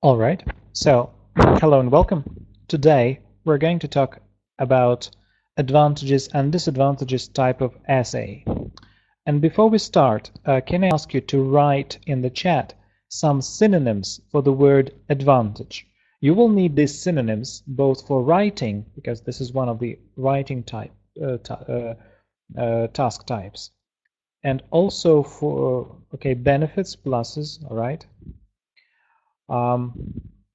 All right, so hello and welcome. Today we're going to talk about advantages and disadvantages type of essay. And before we start, can I ask you to write in the chat some synonyms for the word advantage? You will need these synonyms both for writing, because this is one of the writing type task types, and also for benefits, pluses, all right.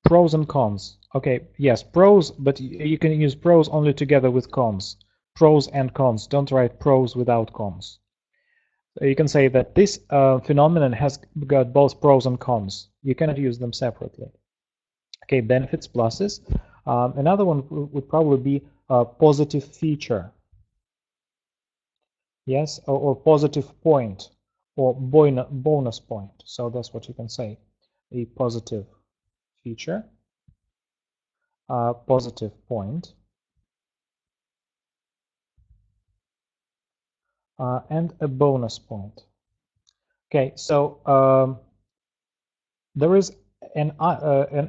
Pros and cons. Okay, yes, pros, but you can use pros only together with cons. Pros and cons. Don't write pros without cons. So you can say that this phenomenon has got both pros and cons. You cannot use them separately. Okay, benefits, pluses. Another one would probably be a positive feature. Yes, or positive point, or bonus point. So that's what you can say. A positive feature. Positive point, and a bonus point. Okay, so there is an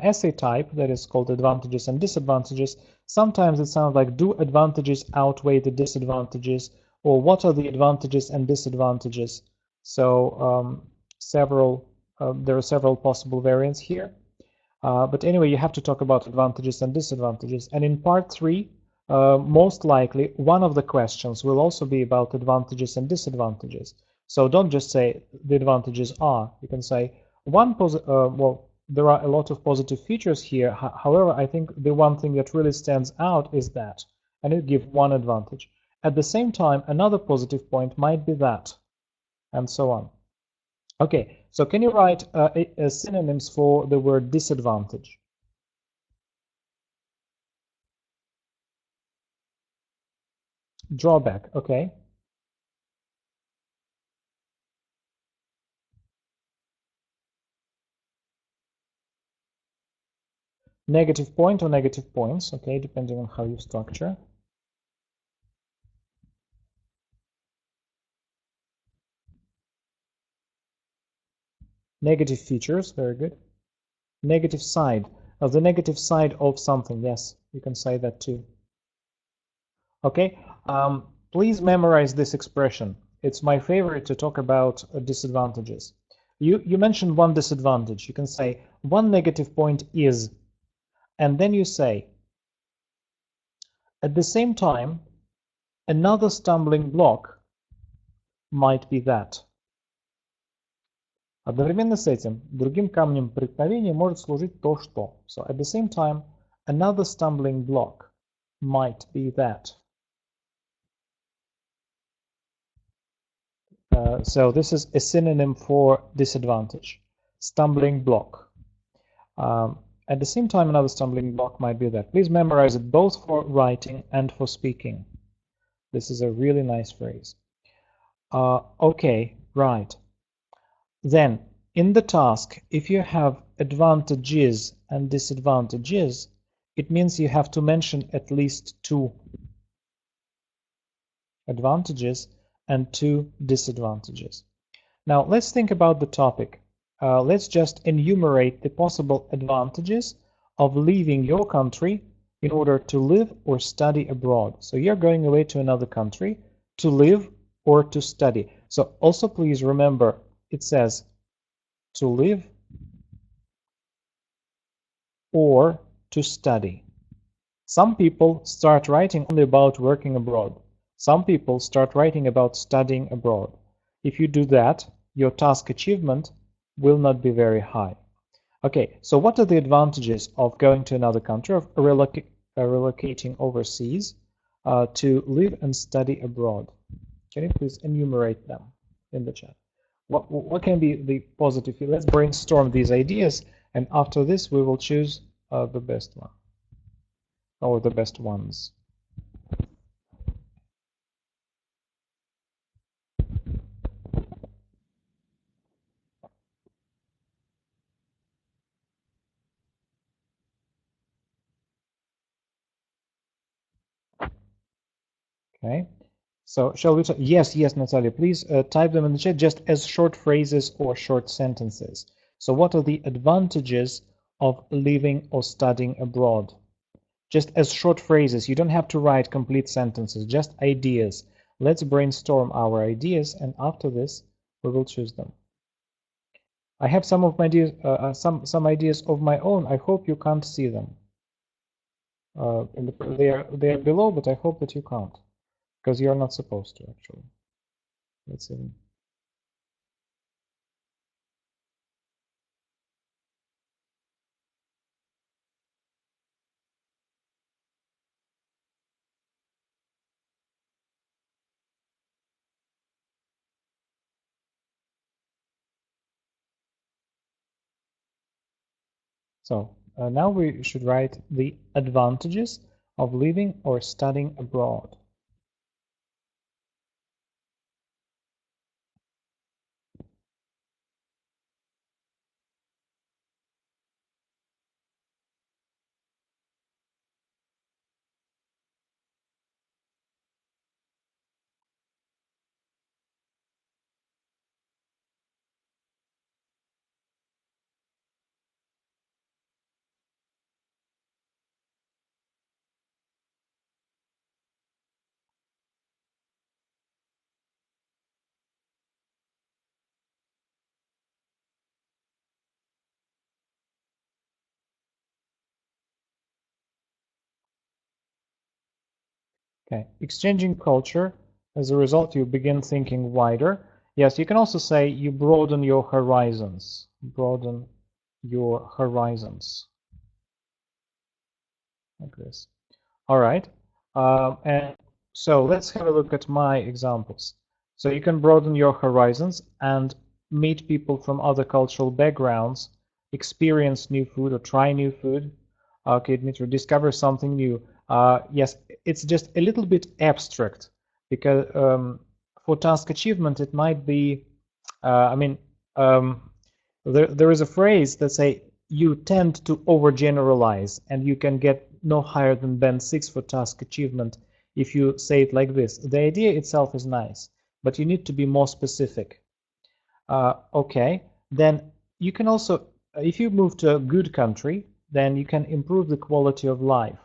essay type that is called advantages and disadvantages. Sometimes it sounds like, do advantages outweigh the disadvantages, or what are the advantages and disadvantages? So there are several possible variants here. But anyway, you have to talk about advantages and disadvantages. And in part 3, most likely, one of the questions will also be about advantages and disadvantages. So don't just say the advantages are. You can say well, there are a lot of positive features here. However, I think the one thing that really stands out is that, and it gives one advantage. At the same time, another positive point might be that, and so on. Okay, so can you write synonyms for the word disadvantage? Drawback, okay. Negative point or negative points, okay, depending on how you structure. Negative features, very good. Negative side, the negative side of something, yes, you can say that too. Okay, please memorize this expression. It's my favorite to talk about disadvantages. You mentioned one disadvantage. You can say one negative point is, and then you say, at the same time, another stumbling block might be that. Одновременно с этим, другим камнем преткновения может служить то, что. So at the same time, another stumbling block might be that. So this is a synonym for disadvantage. Stumbling block. At the same time, another stumbling block might be that. Please memorize it both for writing and for speaking. This is a really nice phrase. Okay, right. Then, in the task, if you have advantages and disadvantages, it means you have to mention at least 2 advantages and 2 disadvantages. Now, let's think about the topic. Let's just enumerate the possible advantages of leaving your country in order to live or study abroad. So you're going away to another country to live or to study. So also please remember, it says to live or to study. Some people start writing only about working abroad. Some people start writing about studying abroad. If you do that, your task achievement will not be very high. Okay, so what are the advantages of going to another country, of relocating overseas to live and study abroad? Can you please enumerate them in the chat? What can be the positive? Let's brainstorm these ideas, and after this we will choose the best one, or the best ones. Okay, so shall we? Yes, Natalia, please type them in the chat just as short phrases or short sentences. So what are the advantages of living or studying abroad. Just as short phrases. You don't have to write complete sentences, just ideas. Let's brainstorm our ideas, and after this, we will choose them. I have some of my ideas, some ideas of my own. I hope you can't see them. They are below, but I hope that you can't, because you're not supposed to actually. Let's see. So now we should write the advantages of living or studying abroad. Okay, exchanging culture. As a result, you begin thinking wider. Yes, you can also say you broaden your horizons. Broaden your horizons, like this. All right. And so let's have a look at my examples. So you can broaden your horizons and meet people from other cultural backgrounds, experience new food or try new food. Okay, Dmitry, discover something new. Yes, it's just a little bit abstract because for task achievement, it might be, I mean, there is a phrase that say you tend to overgeneralize and you can get no higher than band 6 for task achievement if you say it like this. The idea itself is nice, but you need to be more specific. Okay, then you can also, if you move to a good country, then you can improve the quality of life.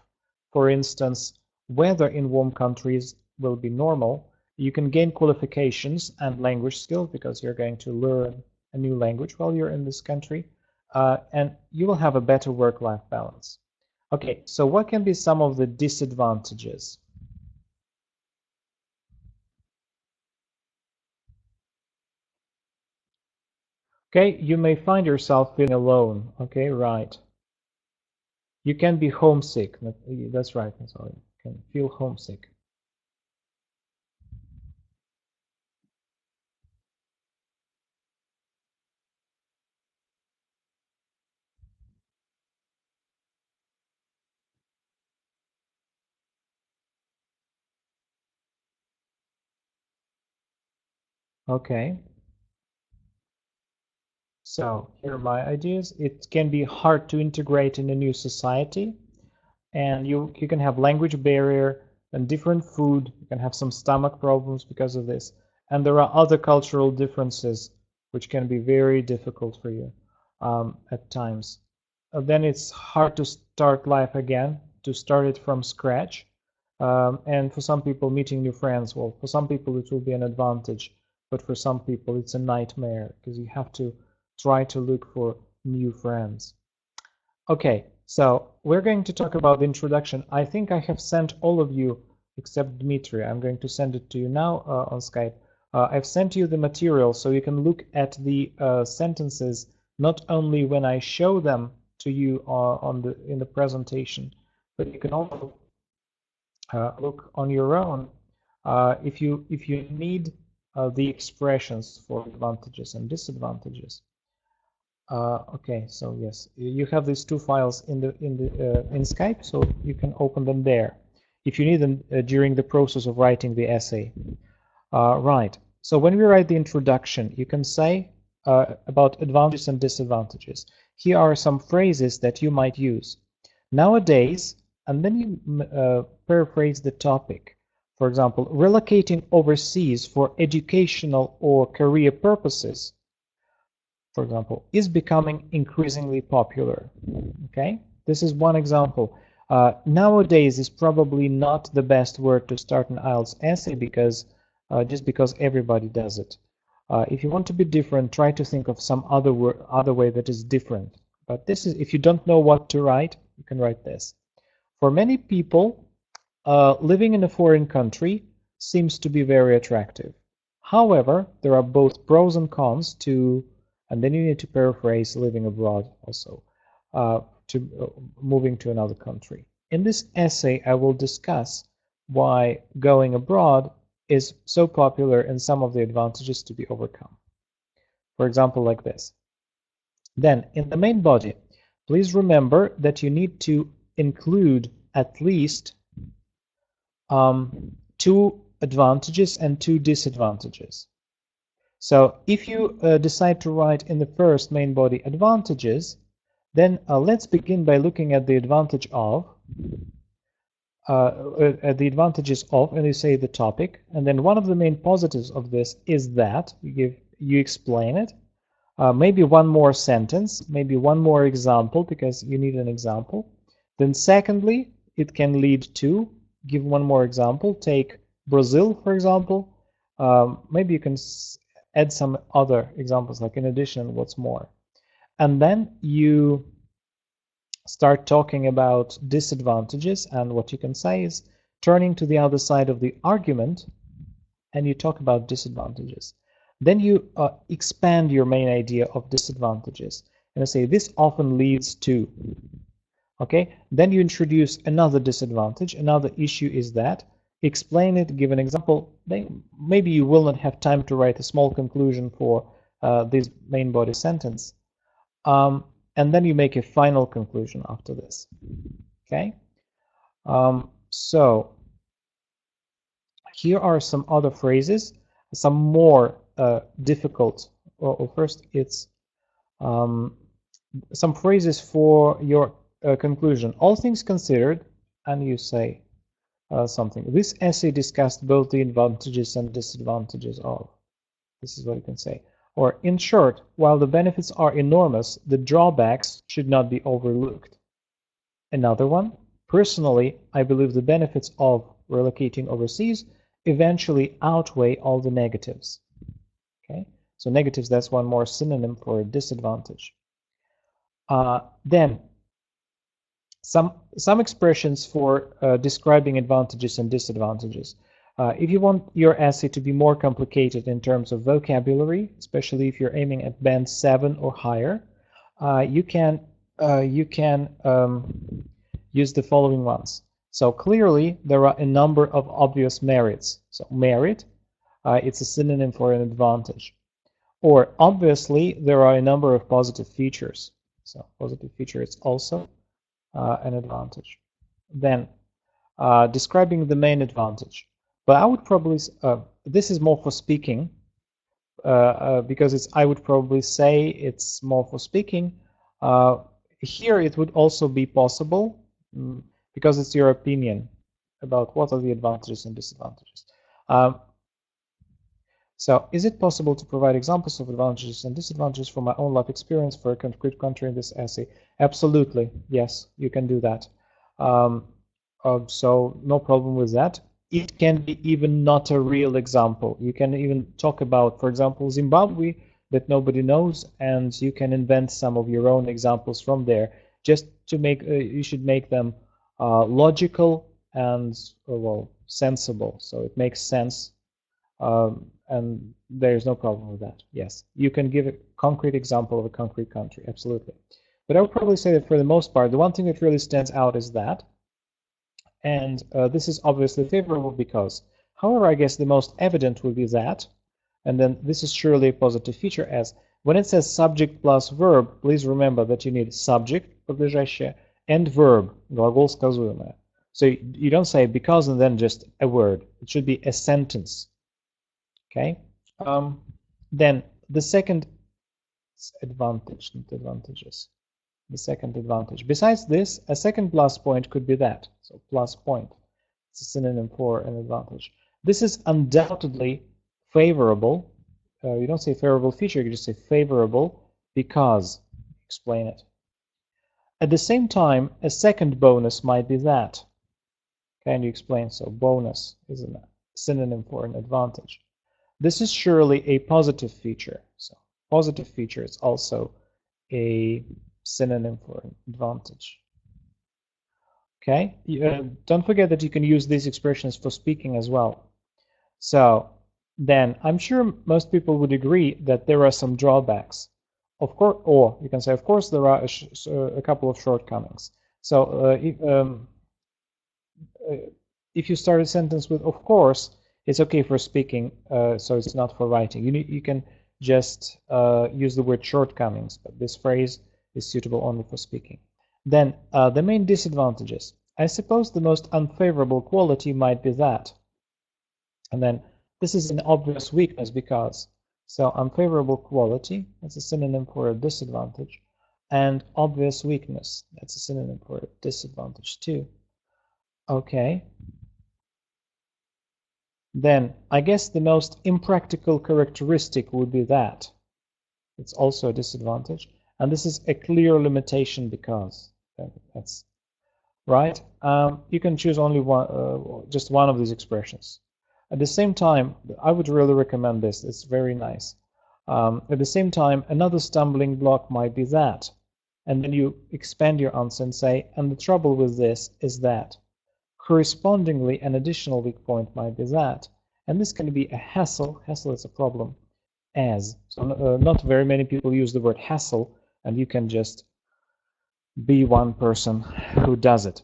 For instance, weather in warm countries will be normal. You can gain qualifications and language skills because you're going to learn a new language while you're in this country, and you will have a better work-life balance. Okay, so what can be some of the disadvantages? Okay, you may find yourself feeling alone. Okay, right. You can be homesick. That's right, Natalia. You can feel homesick. Okay. So here are my ideas. It can be hard to integrate in a new society, and you can have language barrier and different food. You can have some stomach problems because of this, and there are other cultural differences which can be very difficult for you at times. Then it's hard to start life again, to start it from scratch. And for some people, meeting new friends, well, for some people it will be an advantage, but for some people it's a nightmare because you have to try to look for new friends. Okay, so we're going to talk about the introduction. I think I have sent all of you, except Dmitry. I'm going to send it to you now on Skype. I've sent you the material so you can look at the sentences not only when I show them to you in the presentation, but you can also look on your own if you need the expressions for advantages and disadvantages. Okay, so yes, you have these two files in Skype, so you can open them there if you need them during the process of writing the essay. Right. So when we write the introduction, you can say about advantages and disadvantages. Here are some phrases that you might use nowadays, and then you paraphrase the topic. For example, relocating overseas for educational or career purposes for example, is becoming increasingly popular. Okay, this is one example. Nowadays is probably not the best word to start an IELTS essay because just because everybody does it. If you want to be different, try to think of some other way that is different. But this is, if you don't know what to write, you can write this. For many people, living in a foreign country seems to be very attractive. However, there are both pros and cons to, and then you need to paraphrase living abroad also, moving to another country. In this essay, I will discuss why going abroad is so popular and some of the advantages to be overcome. For example, like this. Then, in the main body, please remember that you need to include at least 2 advantages and 2 disadvantages. So if you decide to write in the first main body advantages, then let's begin by looking at the advantage of, and you say the topic, and then one of the main positives of this is that you explain it. Maybe one more sentence, maybe one more example, because you need an example. Then secondly, it can lead to, give one more example, take Brazil, for example. Maybe you can add some other examples, like in addition, what's more. And then you start talking about disadvantages, and what you can say is turning to the other side of the argument, and you talk about disadvantages. Then you expand your main idea of disadvantages, and you say this often leads to. Okay, then you introduce another disadvantage, another issue is that, explain it, give an example. Maybe you will not have time to write a small conclusion for this main body sentence. And then you make a final conclusion after this. Okay, so here are some other phrases, some more difficult. Well, first, it's some phrases for your conclusion. All things considered, and you say something. This essay discussed both the advantages and disadvantages of. This is what you can say. Or, in short, while the benefits are enormous, the drawbacks should not be overlooked. Another one, personally, I believe the benefits of relocating overseas eventually outweigh all the negatives. Okay, so negatives, that's one more synonym for a disadvantage. Then, some expressions for describing advantages and disadvantages. If you want your essay to be more complicated in terms of vocabulary, especially if you're aiming at band 7 or higher, you can use the following ones. So clearly, there are a number of obvious merits. So merit, it's a synonym for an advantage. Or obviously, there are a number of positive features. So positive feature is also an advantage. Then, describing the main advantage. But I would probably, this is more for speaking, because I would probably say it's more for speaking. Here it would also be possible, because it's your opinion about what are the advantages and disadvantages. So, is it possible to provide examples of advantages and disadvantages from my own life experience for a concrete country in this essay? Absolutely, yes, you can do that. So, no problem with that. It can be even not a real example. You can even talk about, for example, Zimbabwe that nobody knows, and you can invent some of your own examples from there. Just to make, you should make them logical and well, sensible, so it makes sense. And there's no problem with that. Yes, you can give a concrete example of a concrete country, absolutely. But I would probably say that for the most part, the one thing that really stands out is that, and this is obviously favorable because, however, I guess the most evident would be that, and then this is surely a positive feature, as when it says subject plus verb, please remember that you need subject, подлежащее, and verb, глагол сказуемое. So you don't say because and then just a word. It should be a sentence. Okay. Then the second advantage, not advantages. The second advantage. Besides this, a second plus point could be that. So plus point. It's a synonym for an advantage. This is undoubtedly favorable. You don't say favorable feature, you just say favorable because. Explain it. At the same time, a second bonus might be that. Can you explain? So bonus is a synonym for an advantage. This is surely a positive feature. So positive feature is also a synonym for an advantage. Okay, don't forget that you can use these expressions for speaking as well. So then I'm sure most people would agree that there are some drawbacks. Of course, or you can say, of course, there are a couple of shortcomings. So if you start a sentence with "of course," it's okay for speaking, so it's not for writing. You can just use the word shortcomings, but this phrase is suitable only for speaking. Then the main disadvantages. I suppose the most unfavorable quality might be that. And then this is an obvious weakness because. So unfavorable quality, that's a synonym for a disadvantage. And obvious weakness, that's a synonym for a disadvantage too. Okay. Then I guess the most impractical characteristic would be that. It's also a disadvantage. And this is a clear limitation because. That's right. You can choose only one, just one of these expressions. At the same time, I would really recommend this. It's very nice. At the same time, another stumbling block might be that. And then you expand your answer and say, and the trouble with this is that. Correspondingly, an additional weak point might be that. And this can be a hassle. Hassle is a problem. As. So not very many people use the word hassle, and you can just be one person who does it.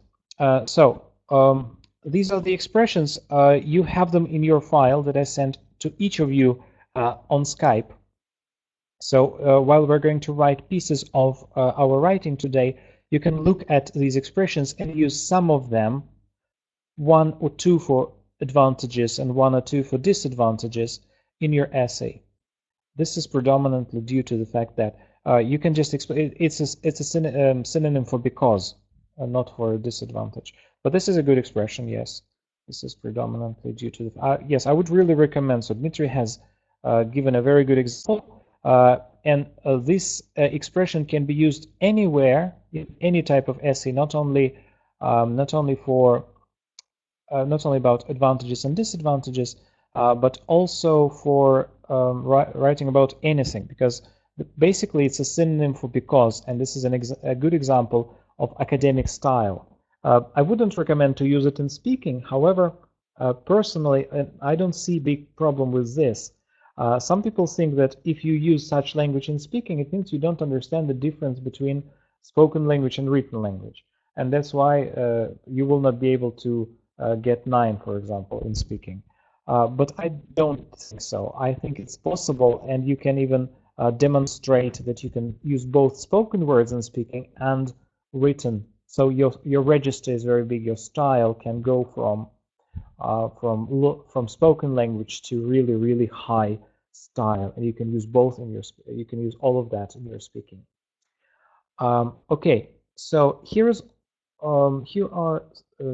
These are the expressions. You have them in your file that I sent to each of you on Skype. So while we're going to write pieces of our writing today, you can look at these expressions and use some of them, one or two for advantages and one or two for disadvantages in your essay. This is predominantly due to the fact that you can just explain. It's a synonym for because, not for a disadvantage. But this is a good expression. Yes, this is predominantly due to the. Yes, I would really recommend. So Dmitry has given a very good example, and this expression can be used anywhere in any type of essay, not only for not only about advantages and disadvantages, but also for writing about anything, because basically it's a synonym for because, and this is a good example of academic style. I wouldn't recommend to use it in speaking. However, personally, I don't see big problem with this. Some people think that if you use such language in speaking, it means you don't understand the difference between spoken language and written language. And that's why you will not be able to get 9, for example, in speaking. But I don't think so. I think it's possible, and you can even demonstrate that you can use both spoken words in speaking and written. So your register is very big. Your style can go from spoken language to really high style, and you can use both in your. You can use all of that in your speaking. Okay, so here are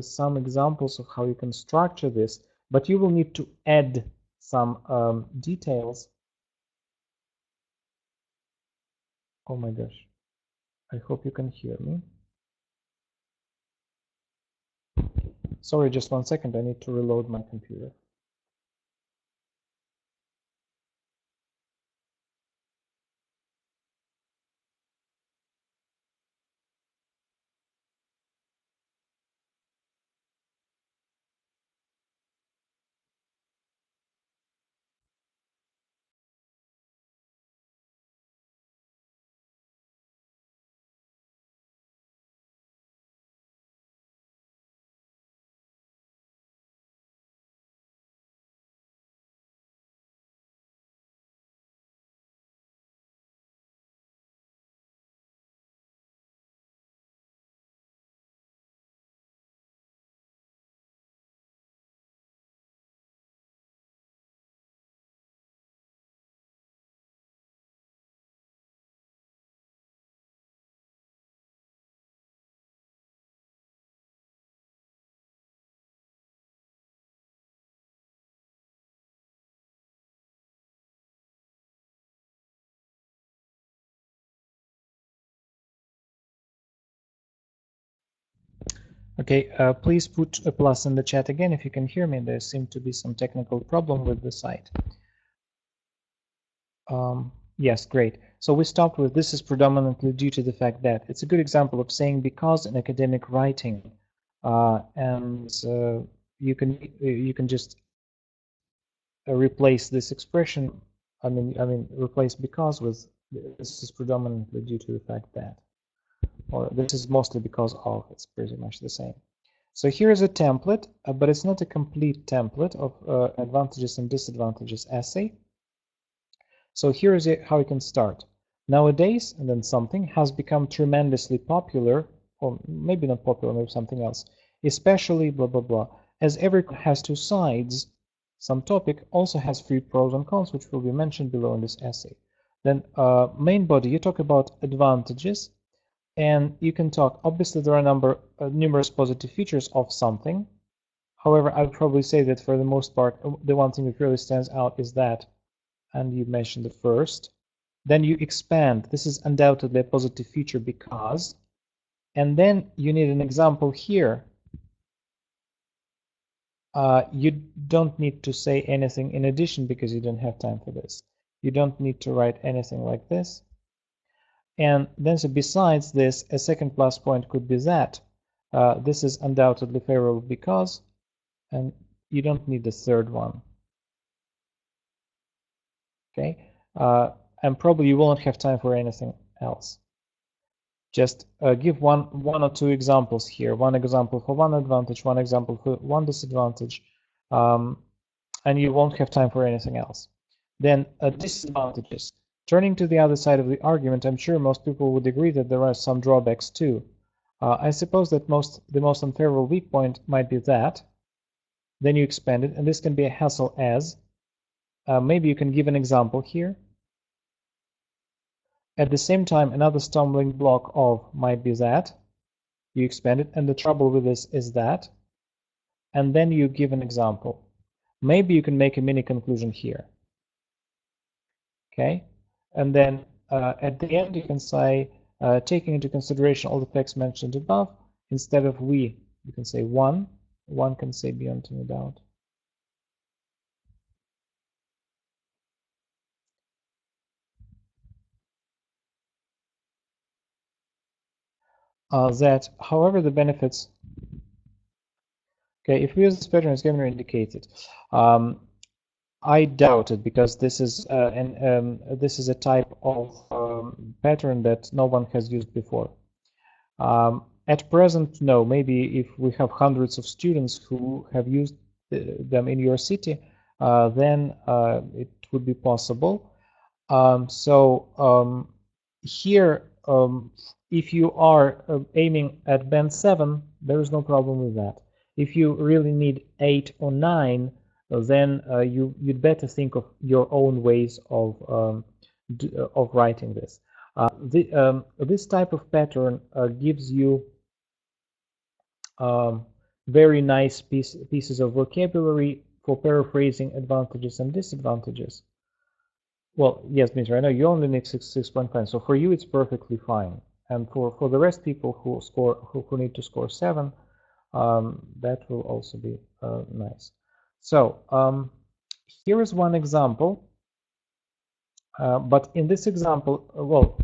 some examples of how you can structure this, but you will need to add some details. Oh my gosh, I hope you can hear me. Sorry, just 1 second, I need to reload my computer. Okay, please put a plus in the chat again if you can hear me. There seemed to be some technical problem with the site. Yes, great. So we stopped with this is predominantly due to the fact that it's a good example of saying because in academic writing, and you can just replace this expression. I mean replace because with this is predominantly due to the fact that, or this is mostly because of. It's pretty much the same. So here is a template, but it's not a complete template of advantages and disadvantages essay. So here is how you can start. Nowadays, and then something has become tremendously popular, or maybe not popular, maybe something else, especially blah blah blah. As every has two sides, some topic also has three pros and cons, which will be mentioned below in this essay. Then main body, you talk about advantages, and you can talk. Obviously, there are numerous positive features of something. However, I would probably say that for the most part, the one thing that really stands out is that, and you mentioned it first. Then you expand. This is undoubtedly a positive feature because, and then you need an example here. You don't need to say anything in addition because you don't have time for this. You don't need to write anything like this. And then, so besides this, a second plus point could be that this is undoubtedly favorable because, and you don't need the third one. Okay, and probably you won't have time for anything else. Just give one or two examples here. One example for one advantage, one example for one disadvantage, and you won't have time for anything else. Then disadvantages. Turning to the other side of the argument, I'm sure most people would agree that there are some drawbacks too. I suppose that the most unfavorable weak point might be that. Then you expand it, and this can be a hassle as. Maybe you can give an example here. At the same time, another stumbling block of might be that. You expand it, and the trouble with this is that. And then you give an example. Maybe you can make a mini conclusion here. Okay? And then at the end, you can say, taking into consideration all the facts mentioned above, instead of we, you can say one. One can say beyond any doubt. That, however, the benefits. Okay, if we use this pattern as given or indicated, I doubt it because this is this is a type of pattern that no one has used before. At present, no. Maybe if we have hundreds of students who have used them in your city, then it would be possible. Here, if you are aiming at band 7, there is no problem with that. If you really need 8 or 9, then you'd better think of your own ways of writing this. This type of pattern gives you very nice pieces of vocabulary for paraphrasing advantages and disadvantages. Well, yes, Mr. I know you only need 6.5, so for you it's perfectly fine. And for the rest people who need to score 7, that will also be nice. So here is one example, but in this example,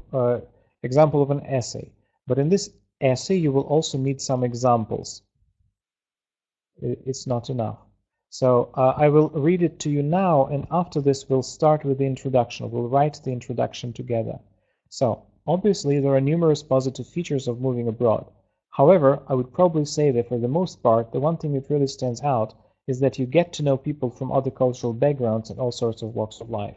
example of an essay. But in this essay, you will also need some examples. It's not enough. So I will read it to you now, and after this, we'll start with the introduction. We'll write the introduction together. So obviously, there are numerous positive features of moving abroad. However, I would probably say that for the most part, the one thing that really stands out is that you get to know people from other cultural backgrounds and all sorts of walks of life.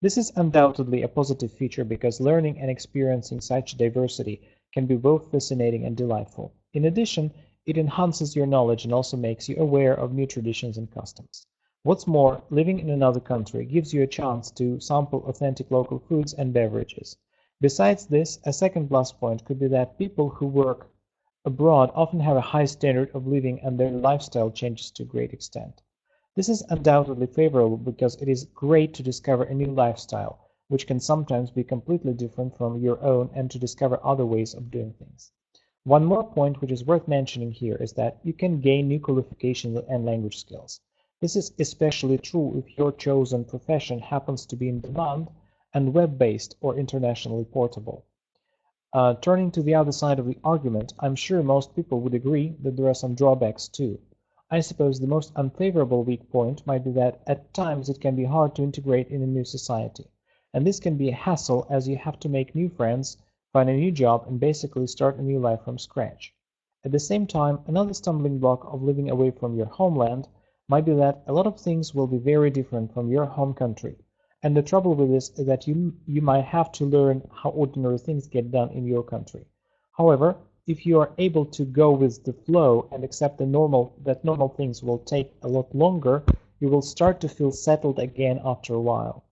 This is undoubtedly a positive feature because learning and experiencing such diversity can be both fascinating and delightful. In addition, it enhances your knowledge and also makes you aware of new traditions and customs. What's more, living in another country gives you a chance to sample authentic local foods and beverages. Besides this, a second plus point could be that people who work abroad often have a high standard of living and their lifestyle changes to a great extent. This is undoubtedly favorable because it is great to discover a new lifestyle, which can sometimes be completely different from your own, and to discover other ways of doing things. One more point which is worth mentioning here is that you can gain new qualifications and language skills. This is especially true if your chosen profession happens to be in demand and web-based or internationally portable. Turning to the other side of the argument, I'm sure most people would agree that there are some drawbacks too. I suppose the most unfavorable weak point might be that at times it can be hard to integrate in a new society. And this can be a hassle as you have to make new friends, find a new job, and basically start a new life from scratch. At the same time, another stumbling block of living away from your homeland might be that a lot of things will be very different from your home country. And the trouble with this is that you might have to learn how ordinary things get done in your country. However, if you are able to go with the flow and accept that normal things will take a lot longer, you will start to feel settled again after a while.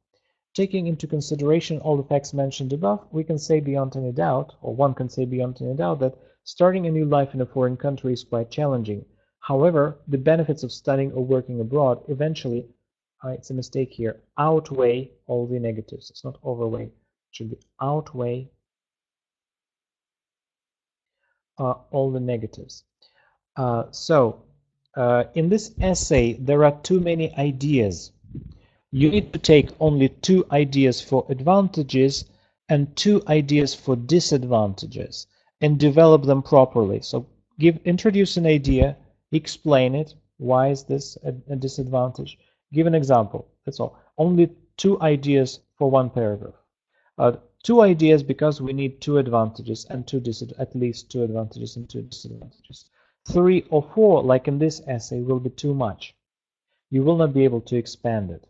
Taking into consideration all the facts mentioned above, we can say beyond any doubt, or one can say beyond any doubt, that starting a new life in a foreign country is quite challenging. However, the benefits of studying or working abroad eventually, it's a mistake here, outweigh all the negatives. It's not overweigh, it should be outweigh all the negatives. In this essay, there are too many ideas. You need to take only 2 ideas for advantages and 2 ideas for disadvantages and develop them properly. So introduce an idea, explain it. Why is this a disadvantage? Give an example. That's all. Only 2 ideas for 1 paragraph. 2 ideas because we need 2 advantages and at least 2 advantages and 2 disadvantages. 3 or 4, like in this essay, will be too much. You will not be able to expand it.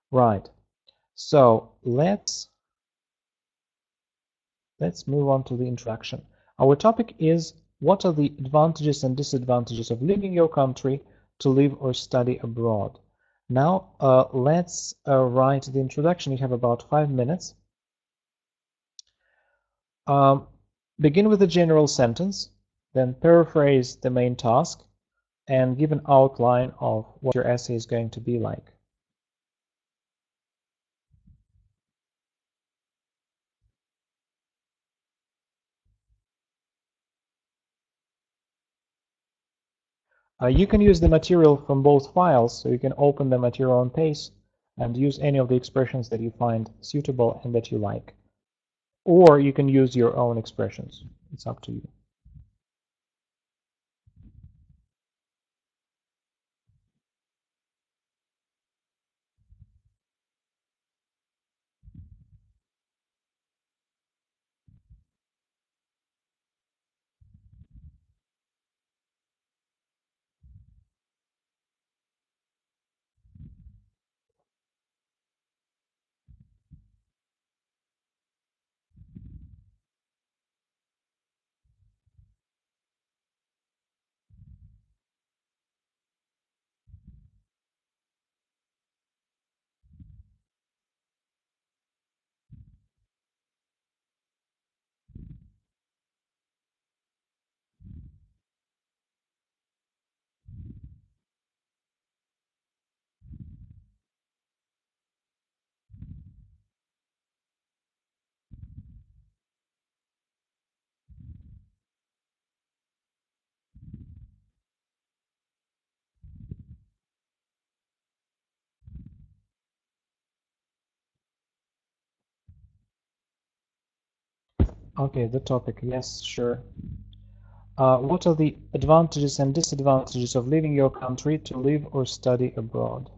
Right. So let's move on to the introduction. Our topic is what are the advantages and disadvantages of leaving your country to live or study abroad. Now let's write the introduction. You have about 5 minutes. Begin with a general sentence, then paraphrase the main task, and give an outline of what your essay is going to be like. You can use the material from both files, so you can open them at your own pace and use any of the expressions that you find suitable and that you like. Or you can use your own expressions. It's up to you. Okay, the topic. Yes, sure. What are the advantages and disadvantages of leaving your country to live or study abroad?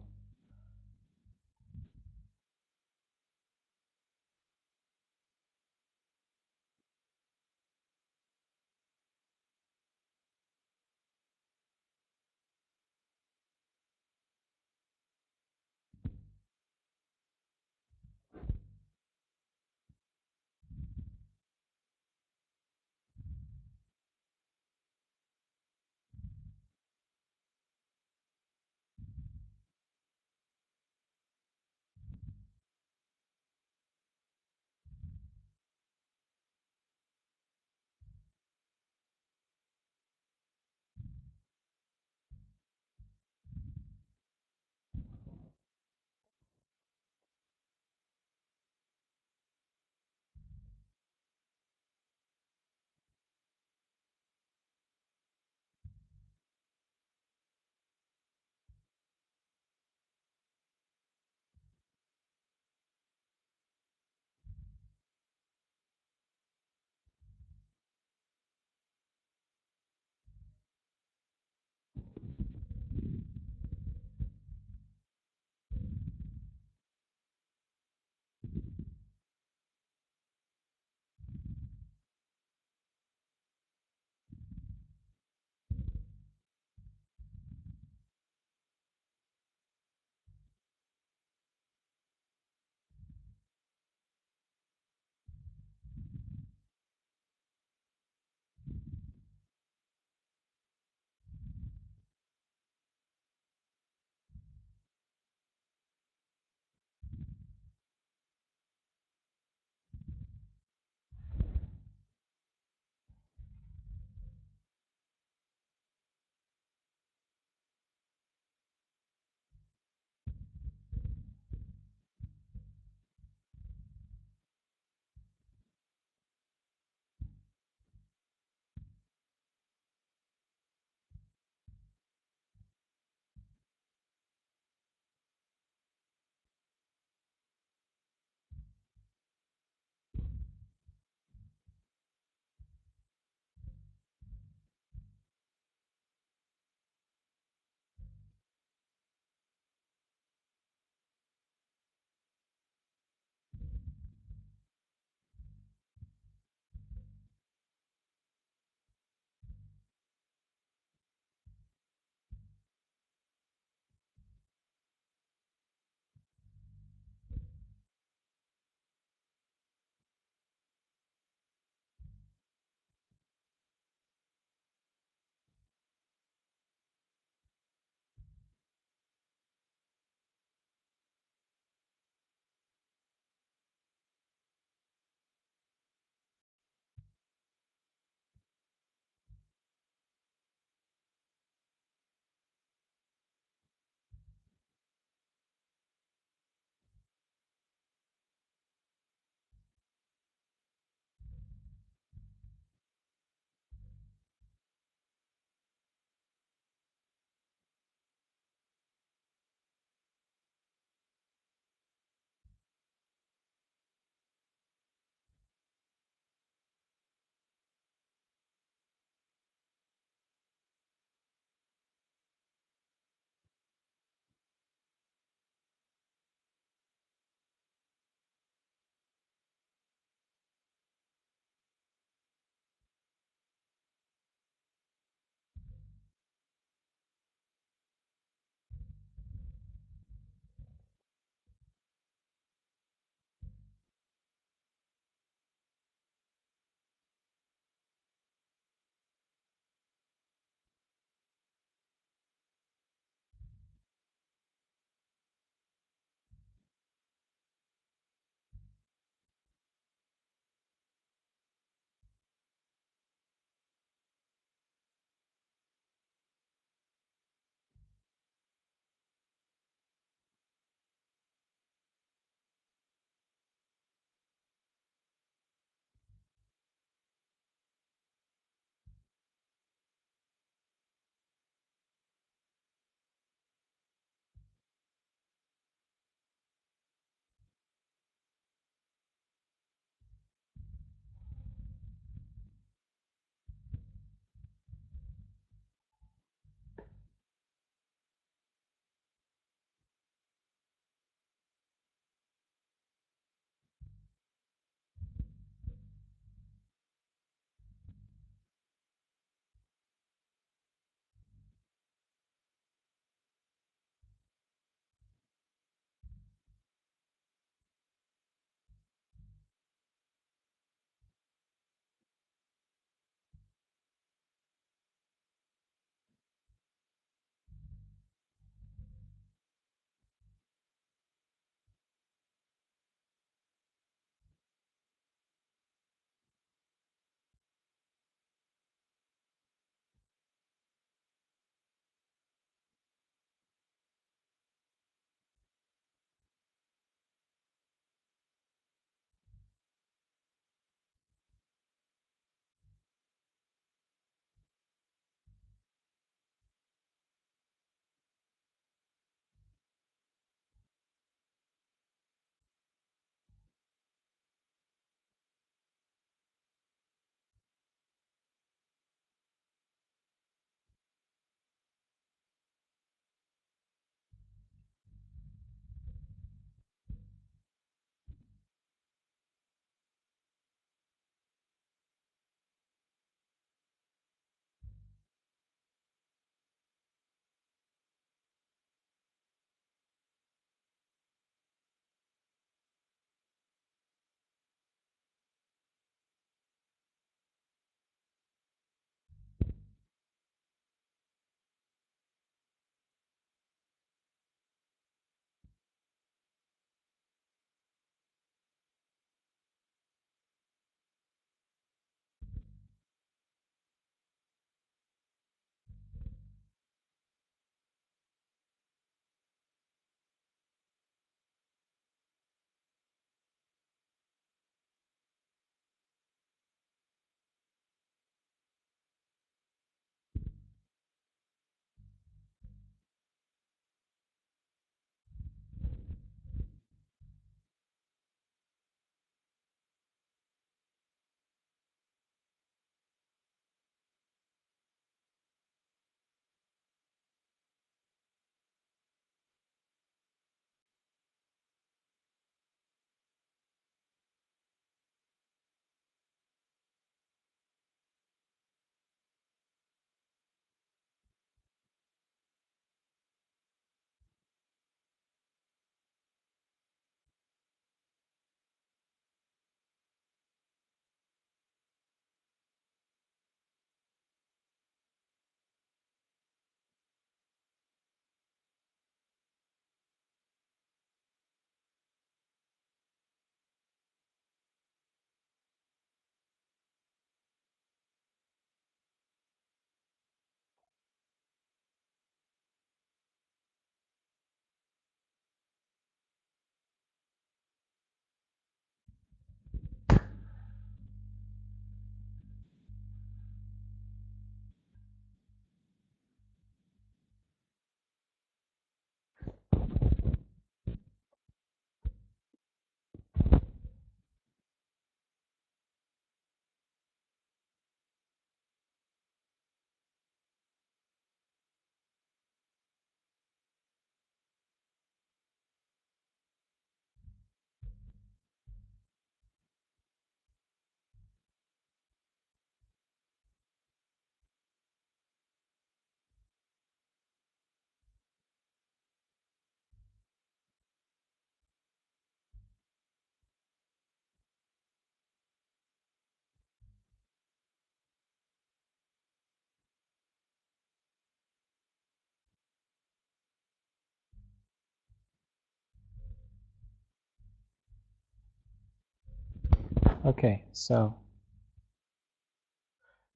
Okay, so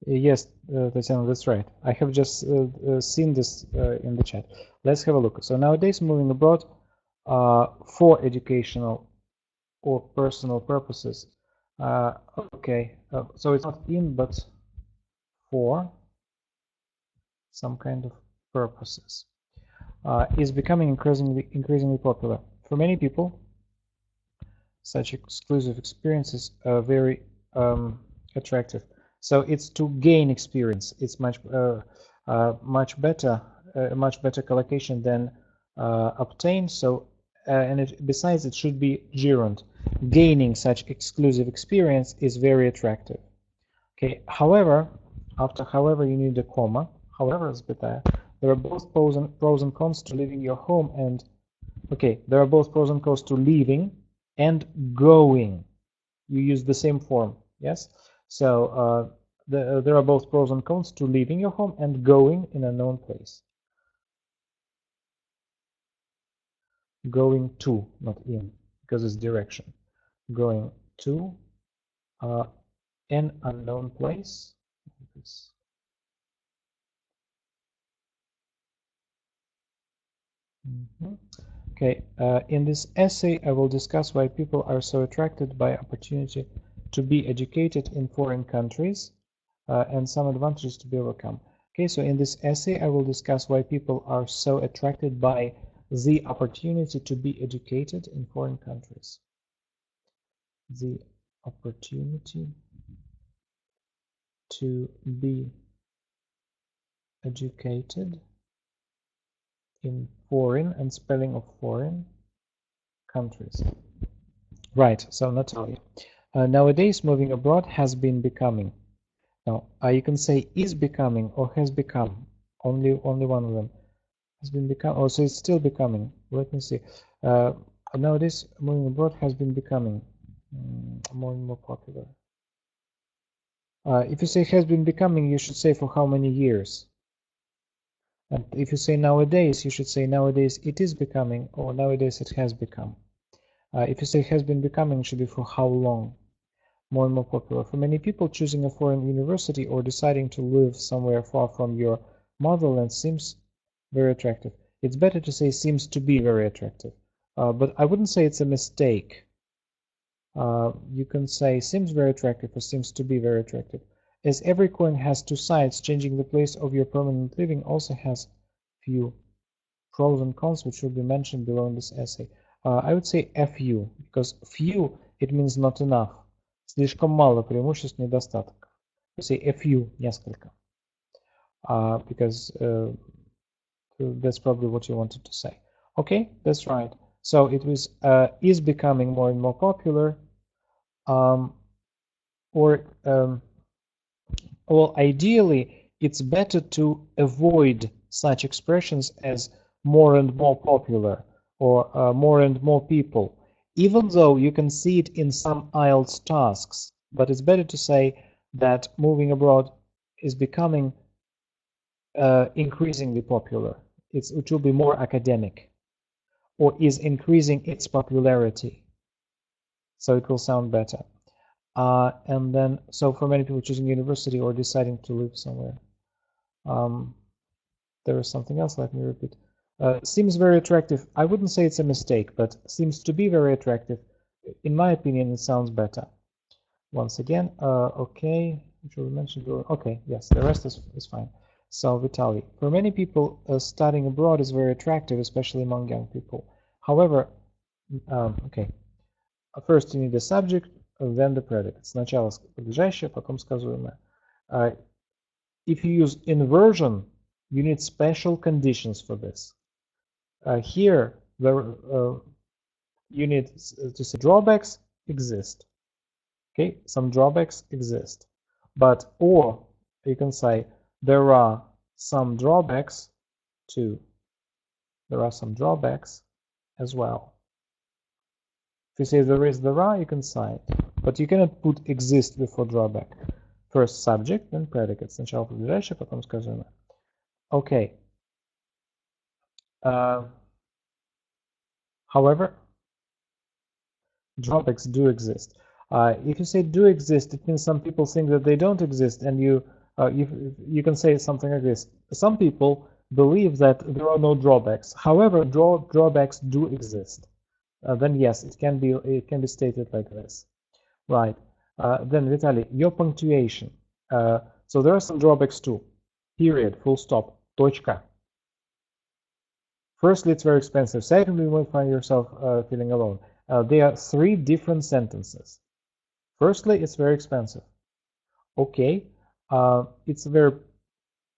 yes, Tatiana, that's right. I have just seen this in the chat. Let's have a look. So nowadays, moving abroad for educational or personal purposes. Okay, so it's not in, but for some kind of purposes is becoming increasingly popular. For many people, such exclusive experiences are very attractive. So it's to gain experience. It's much better, much better collocation than obtain. So and besides, it should be gerund. Gaining such exclusive experience is very attractive. Okay. However, after however you need a comma. However, there are both pros and cons to leaving your home and okay. There are both pros and cons to leaving and going. You use the same form, yes? So there are both pros and cons to leaving your home and going in a known place. Going to, not in, because it's direction. Going to an unknown place. Okay, in this essay, I will discuss why people are so attracted by opportunity to be educated in foreign countries and some advantages to be overcome. Okay, so in this essay, I will discuss why people are so attracted by the opportunity to be educated in foreign countries. The opportunity to be educated in foreign and spelling of foreign countries. Right, so Natalia. Nowadays, moving abroad has been becoming. Now, you can say is becoming or has become. Only one of them has been become. Oh, so it's still becoming. Let me see. Nowadays, moving abroad has been becoming more and more popular. If you say has been becoming, you should say for how many years. And if you say nowadays, you should say nowadays it is becoming or nowadays it has become. If you say has been becoming, it should be for how long. More and more popular. For many people, choosing a foreign university or deciding to live somewhere far from your motherland seems very attractive. It's better to say seems to be very attractive, but I wouldn't say it's a mistake. You can say seems very attractive or seems to be very attractive. As every coin has two sides, changing the place of your permanent living also has few pros and cons, which will be mentioned below in this essay. I would say few, because few, it means not enough. Слишком мало преимуществ, недостаток. You say a few, несколько. Because that's probably what you wanted to say. Okay, that's right. So it was is becoming more and more popular, well, ideally, it's better to avoid such expressions as more and more popular or more and more people, even though you can see it in some IELTS tasks. But it's better to say that moving abroad is becoming increasingly popular. It will be more academic or is increasing its popularity. So it will sound better. And then, so for many people choosing university or deciding to live somewhere. There is something else, let me repeat. Seems very attractive. I wouldn't say it's a mistake, but seems to be very attractive. In my opinion, it sounds better. Once again, okay, which we mentioned. Okay, yes, the rest is fine. So, Vitaly, for many people, studying abroad is very attractive, especially among young people. However, okay, first you need the subject, then the predicate. Сначала подлежащее, потом сказуемое. If you use inversion, you need special conditions for this. Here, you need to say drawbacks exist. Okay, some drawbacks exist, but or you can say there are some drawbacks too. There are some drawbacks as well. If you say there are, you can cite, but you cannot put exist before drawback. First subject, then predicate. Сначала подлежащее, потом сказуемое. Okay. However, drawbacks do exist. If you say do exist, it means some people think that they don't exist, and you can say something like this. Some people believe that there are no drawbacks. However, drawbacks do exist. Then yes, it can be stated like this. Right. Then Vitaly, your punctuation. So there are some drawbacks too. Period, full stop, точка. Firstly, it's very expensive. Secondly, you might find yourself feeling alone. There are three different sentences. Firstly, it's very expensive. Okay, it's a very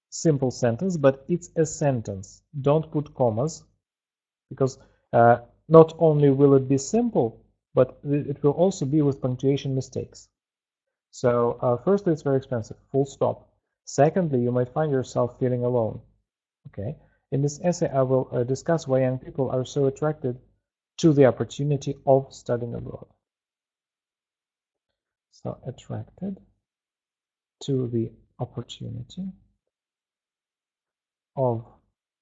simple sentence, but it's a sentence. Don't put commas, because not only will it be simple, but it will also be with punctuation mistakes. So firstly, it's very expensive, full stop. Secondly, you might find yourself feeling alone. Okay. In this essay, I will discuss why young people are so attracted to the opportunity of studying abroad. So attracted to the opportunity of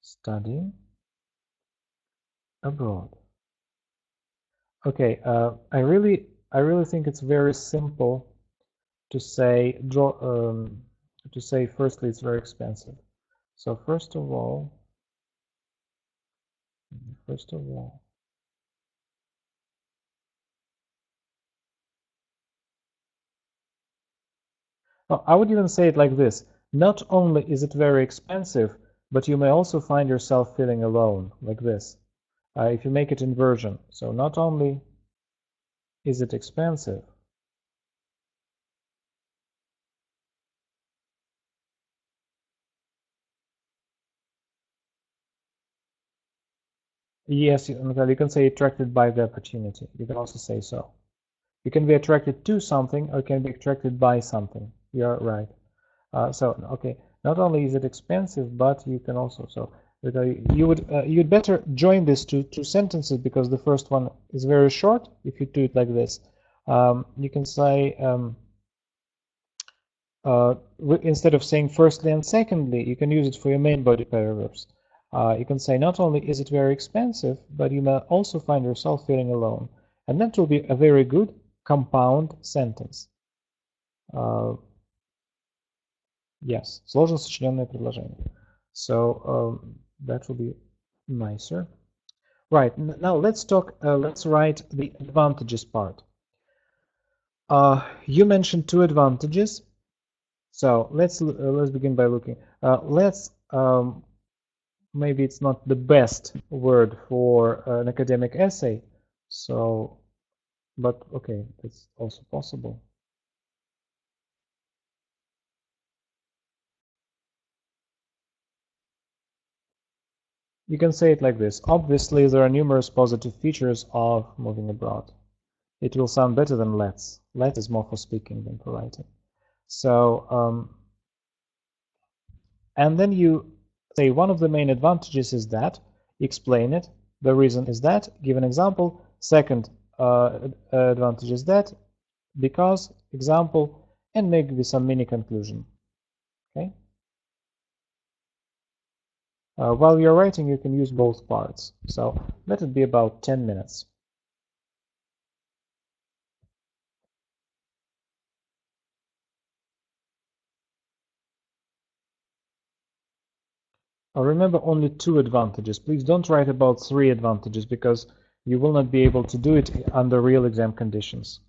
studying abroad. Okay, I really think it's very simple to say firstly it's very expensive. So first of all, I would even say it like this. Not only is it very expensive, but you may also find yourself feeling alone, like this. If you make it inversion. So not only is it expensive, yes, Natalia, you can say attracted by the opportunity. You can also say so. You can be attracted to something or can be attracted by something. You're right. Okay, not only is it expensive, but you can also you'd better join these two sentences, because the first one is very short. If you do it like this, you can say instead of saying firstly and secondly, you can use it for your main body paragraphs. You can say not only is it very expensive, but you may also find yourself feeling alone, and that will be a very good compound sentence. Yes, сложно сочиненное предложение. So that will be nicer. Right, now let's write the advantages part. You mentioned two advantages. So let's begin by looking. Maybe it's not the best word for an academic essay. So, but okay, that's also possible. You can say it like this. Obviously, there are numerous positive features of moving abroad. It will sound better than let's. Let's is more for speaking than for writing. So, and then you say one of the main advantages is that, explain it. The reason is that, give an example. Second advantage is that, because, example, and maybe some mini conclusion. Okay. While you're writing, you can use both parts. So let it be about 10 minutes. Remember only two advantages. Please don't write about three advantages, because you will not be able to do it under real exam conditions.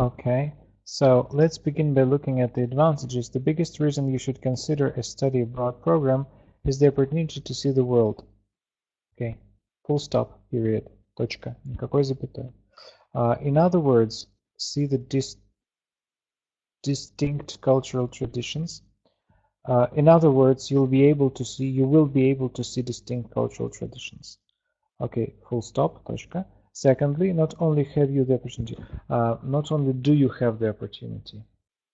Okay, so let's begin by looking at the advantages. The biggest reason you should consider a study abroad program is the opportunity to see the world. Okay, full stop, period, точка, никакой запятой. In other words, see the distinct cultural traditions. In other words, you will be able to see distinct cultural traditions. Okay, full stop, точка. Secondly, not only have you the opportunity, not only do you have the opportunity,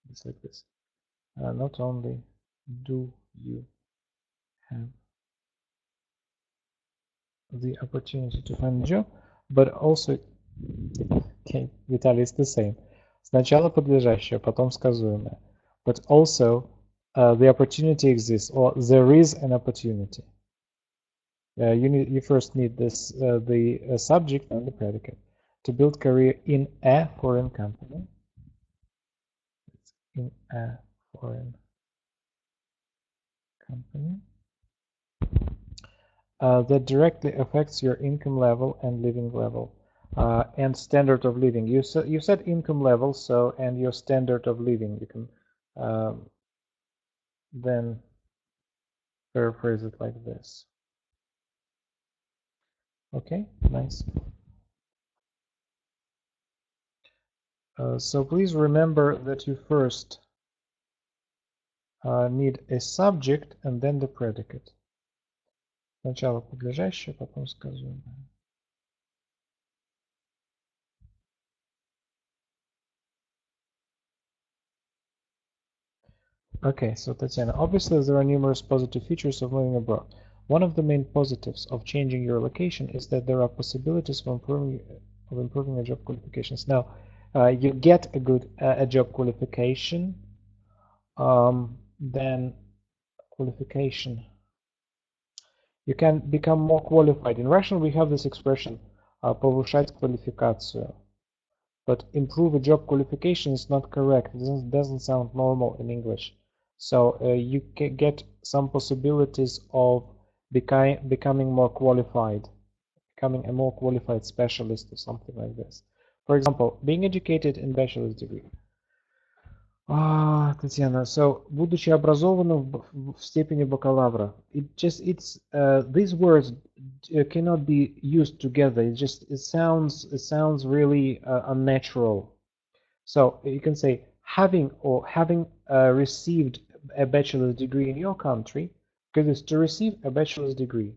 it's like this. Not only do you have the opportunity to find a job, but also, okay, Vitaly, it's the same. Сначала подлежащее, потом сказуемое. But also, the opportunity exists, or there is an opportunity. You first need the subject and the predicate to build career in a foreign company. In a foreign company that directly affects your income level and living level and standard of living. You said income level, so and your standard of living. You can then paraphrase it like this. Okay, nice. So please remember that you first need a subject and then the predicate. Сначала подлежащее, потом сказуемое. Okay, so Tatiana, obviously there are numerous positive features of moving abroad. One of the main positives of changing your location is that there are possibilities for improving your job qualifications. Now, you get a job qualification, then qualification. You can become more qualified. In Russian, we have this expression повышать квалификацию. But improve a job qualification is not correct. It doesn't sound normal in English. So you can get some possibilities of becoming more qualified, becoming a more qualified specialist or something like this. For example, being educated in bachelor's degree. Татьяна, so будучи образованным в степени бакалавра, these words cannot be used together. It sounds really unnatural. So you can say having received a bachelor's degree in your country, because it's to receive a bachelor's degree.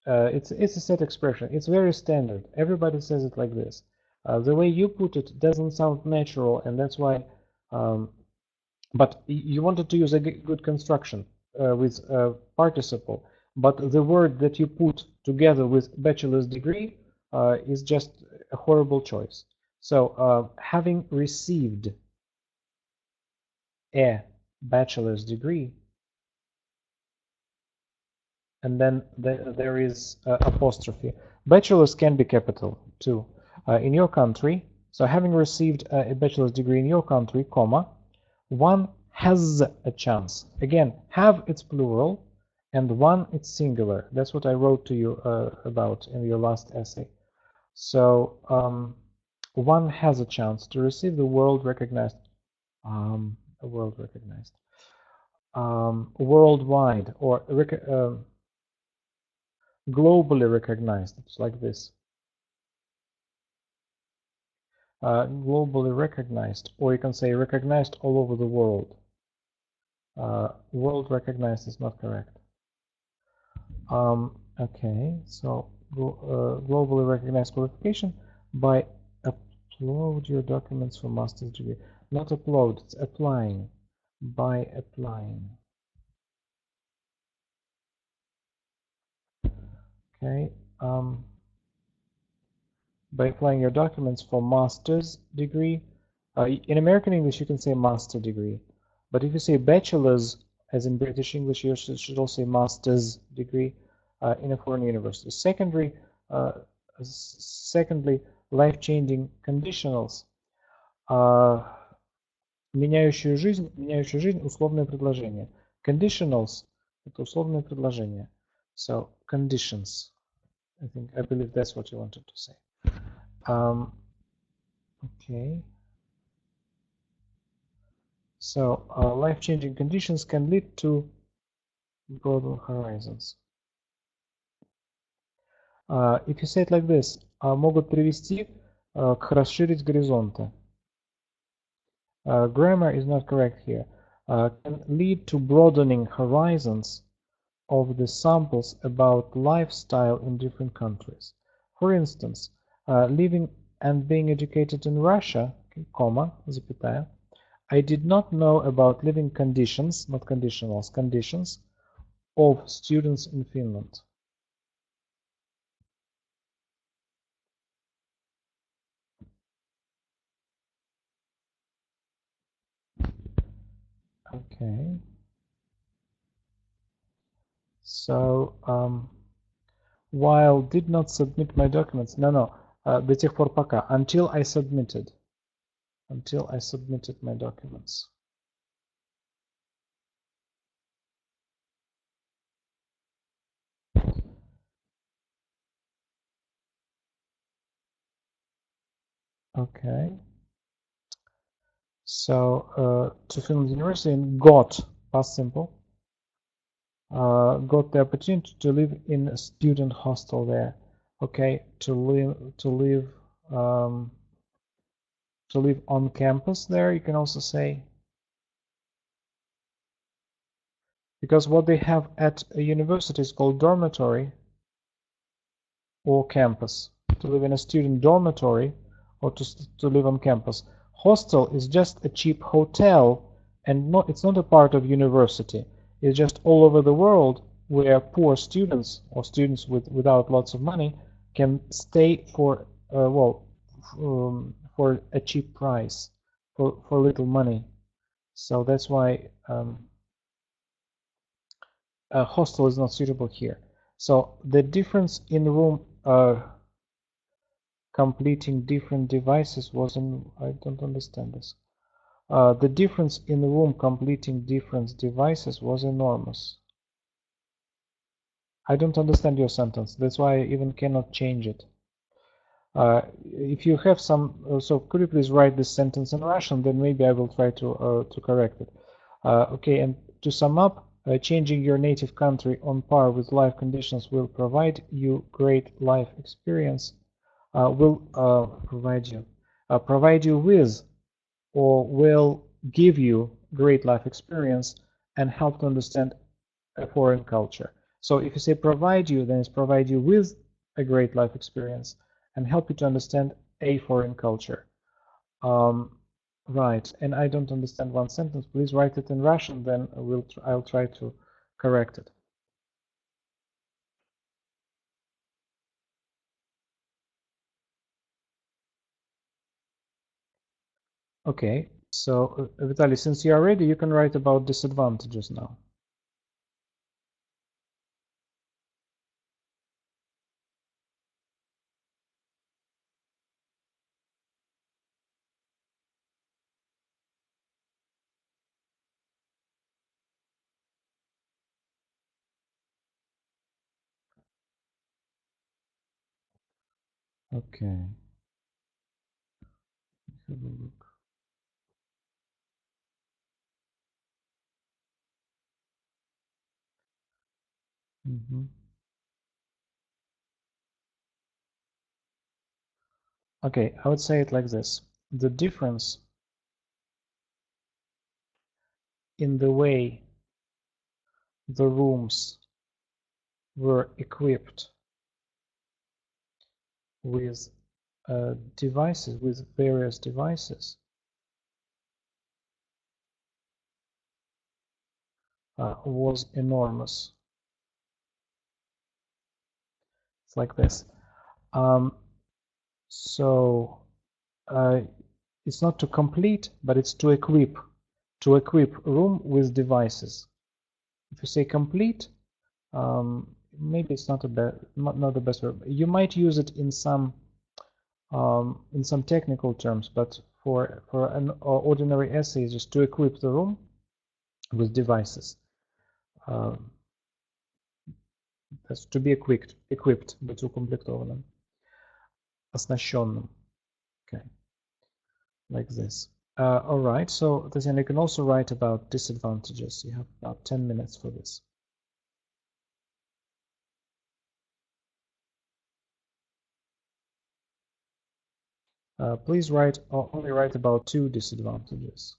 It's a set expression. It's very standard. Everybody says it like this. The way you put it doesn't sound natural, and that's why. But you wanted to use a good construction with participle, but the word that you put together with bachelor's degree is just a horrible choice. So having received a bachelor's degree, and then there is apostrophe. Bachelor's can be capital too. In your country, so having received a bachelor's degree in your country, comma, one has a chance. Again, have it's plural, and one it's singular. That's what I wrote to you about in your last essay. So one has a chance to receive the worldwide, or globally recognized. It's like this. Globally recognized, or you can say recognized all over the world. World recognized is not correct. Okay, so globally recognized qualification by upload your documents for master's degree. Not upload, it's applying. By applying. Okay. By applying your documents for master's degree. In American English, you can say master degree. But if you say bachelor's, as in British English, you should also say master's degree in a foreign university. Secondly, life-changing conditionals. Меняющую жизнь, условное предложение. Conditionals – это условное предложение. So, conditions. I believe that's what you wanted to say. Okay. So life-changing conditions can lead to broaden horizons. If you say it like this, могут привести к расширить горизонты. Grammar is not correct here. Can lead to broadening horizons of the samples about lifestyle in different countries. For instance, living and being educated in Russia, comma, запятая, I did not know about living conditions, not conditionals, conditions of students in Finland. Okay. So, while did not submit my documents, no, до тех пор пока, until I submitted my documents. Okay. So, to Finland University and got, past simple, got the opportunity to live in a student hostel there. Okay, to live on campus there, you can also say, because what they have at a university is called dormitory or campus. To live in a student dormitory or to live on campus. Hostel is just a cheap hotel, and it's not a part of university. It's just all over the world where poor students or students without lots of money can stay for for a cheap price, for little money. So that's why a hostel is not suitable here. So the difference in room completing different devices was I don't understand this. The difference in the room completing different devices was enormous. I don't understand your sentence. That's why I even cannot change it. If you have some, so could you please write this sentence in Russian? Then maybe I will try to correct it. Okay, and to sum up, changing your native country on par with life conditions will provide you great life experience. Will provide you with or will give you great life experience and help to understand a foreign culture. So if you say provide you, then it's provide you with a great life experience and help you to understand a foreign culture. Right, and I don't understand one sentence. Please write it in Russian, then I'll try to correct it. Okay, so Vitaly, since you are ready, you can write about disadvantages now. Okay, have a look. Okay, I would say it like this. The difference in the way the rooms were equipped with devices, with various devices, was enormous. It's like this. So it's not to complete, but it's to equip. To equip room with devices. If you say complete, maybe it's not not the best word. You might use it in some technical terms, but for an ordinary essay, just to equip the room with devices. That's to be equipped, быть укомплектованным, оснащенным. Okay. like this. All right, so then you can also write about disadvantages. You have about 10 minutes for this. Please only write about 2 disadvantages.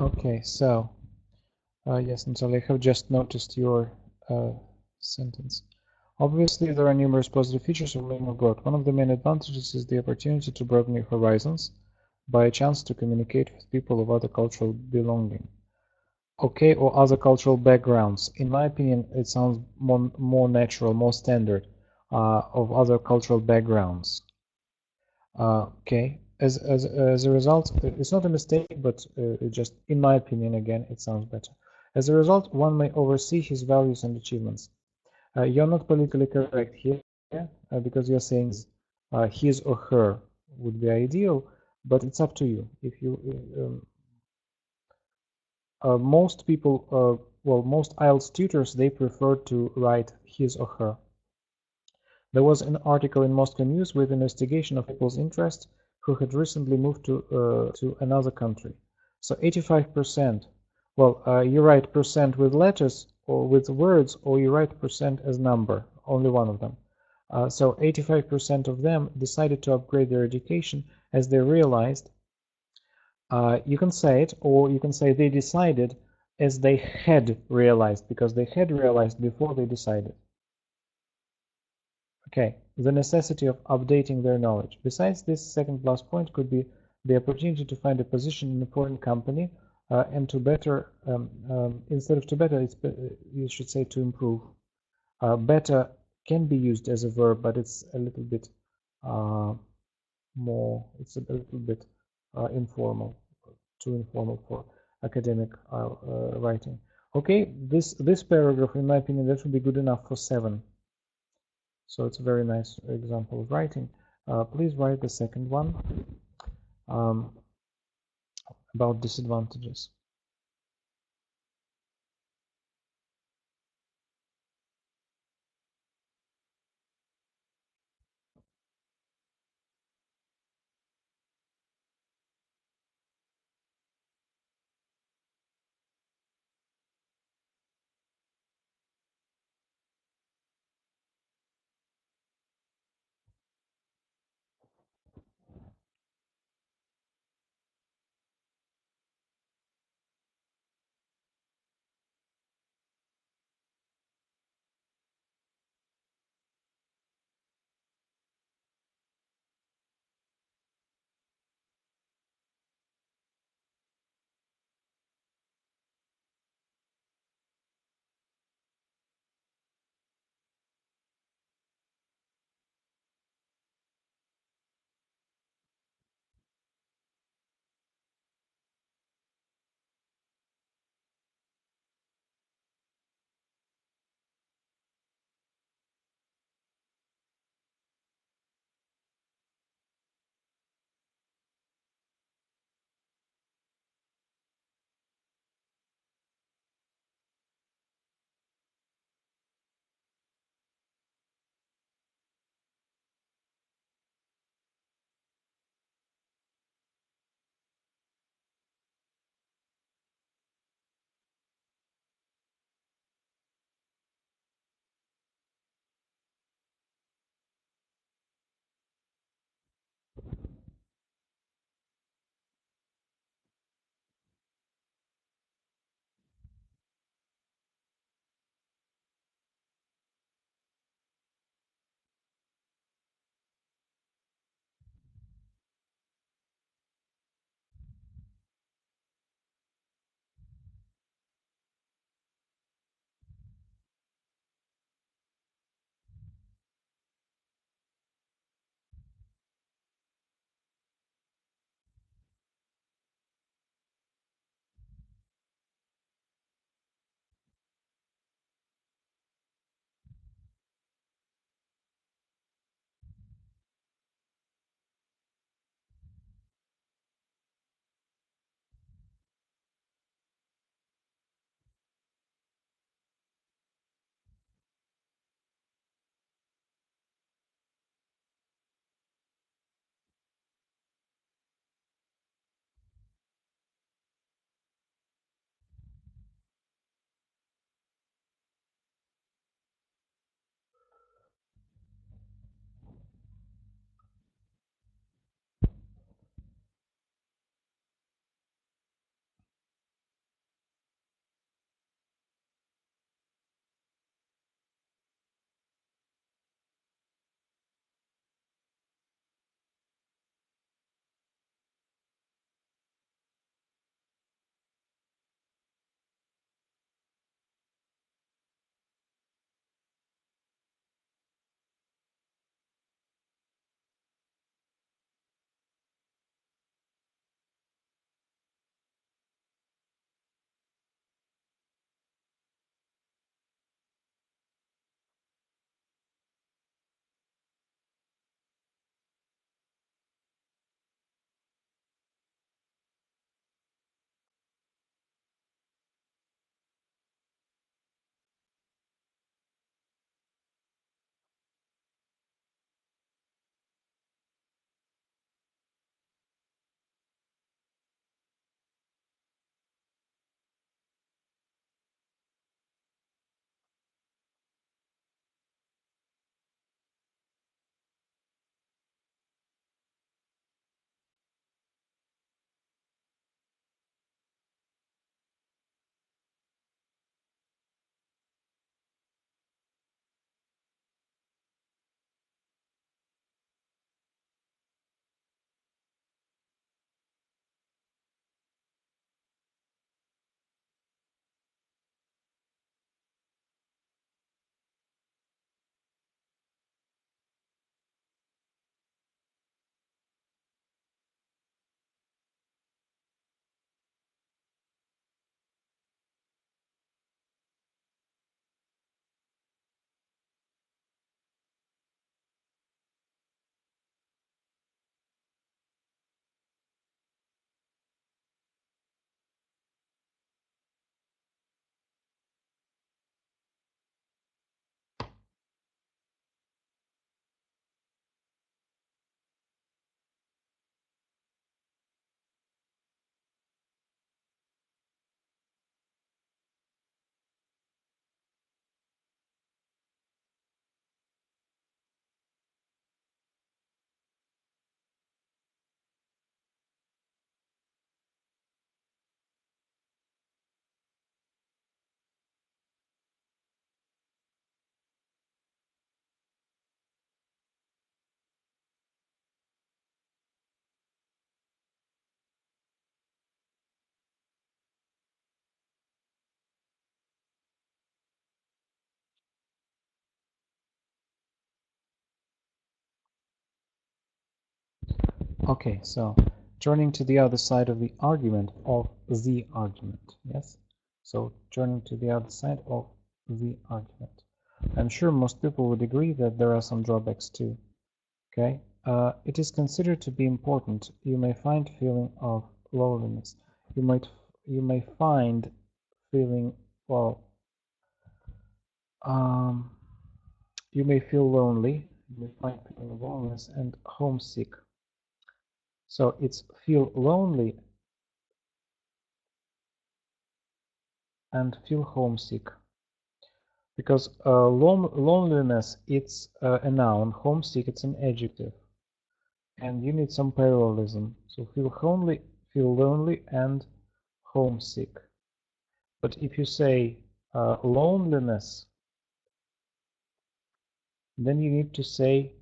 Okay, so yes, Natalia, I have just noticed your sentence. Obviously, there are numerous positive features of living abroad. One of the main advantages is the opportunity to broaden your horizons by a chance to communicate with people of other cultural belonging. Okay, or other cultural backgrounds. In my opinion, it sounds more natural, more standard, of other cultural backgrounds. Okay, as a result, it's not a mistake, but it just, in my opinion, again, it sounds better. As a result, one may oversee his values and achievements. You're not politically correct here, because you're saying his or her would be ideal, but it's up to you. If you most people, well, most IELTS tutors, they prefer to write his or her. There was an article in Moscow News with investigation of people's interest who had recently moved to another country. So 85%. Well, you write percent with letters or with words, or you write percent as number, only one of them. So 85% of them decided to upgrade their education as they realized, you can say it, or you can say they decided as they had realized, because they had realized before they decided. Okay, the necessity of updating their knowledge. Besides this, second plus point could be the opportunity to find a position in a foreign company, and to better, instead of to better, you should say to improve. Better can be used as a verb, but it's a little bit more, it's a little bit informal, too informal for academic writing. Okay, this paragraph, in my opinion, that would be good enough for 7. So it's a very nice example of writing. Please write the second one, um, about disadvantages. Okay, so turning to the other side of the argument of the argument, yes? So turning to the other side of the argument. I'm sure most people would agree that there are some drawbacks too, okay? It is considered to be important. You may find feeling of loneliness. You may find feeling, well, um, you may feel lonely. You may find feeling of loneliness and homesick. So it's feel lonely and feel homesick, because loneliness, it's a noun, homesick, it's an adjective, and you need some parallelism. So feel lonely and homesick. But if you say loneliness, then you need to say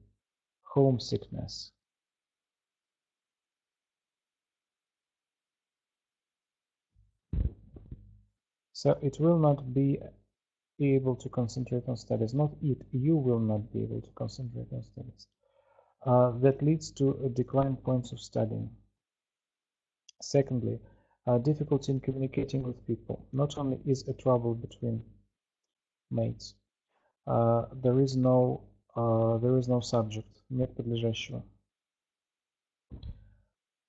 homesickness. So it will not be able to concentrate on studies. Not it, you will not be able to concentrate on studies. That leads to a decline points of studying. Secondly, difficulty in communicating with people. Not only is a trouble between mates, there is no subject, нет подлежащего.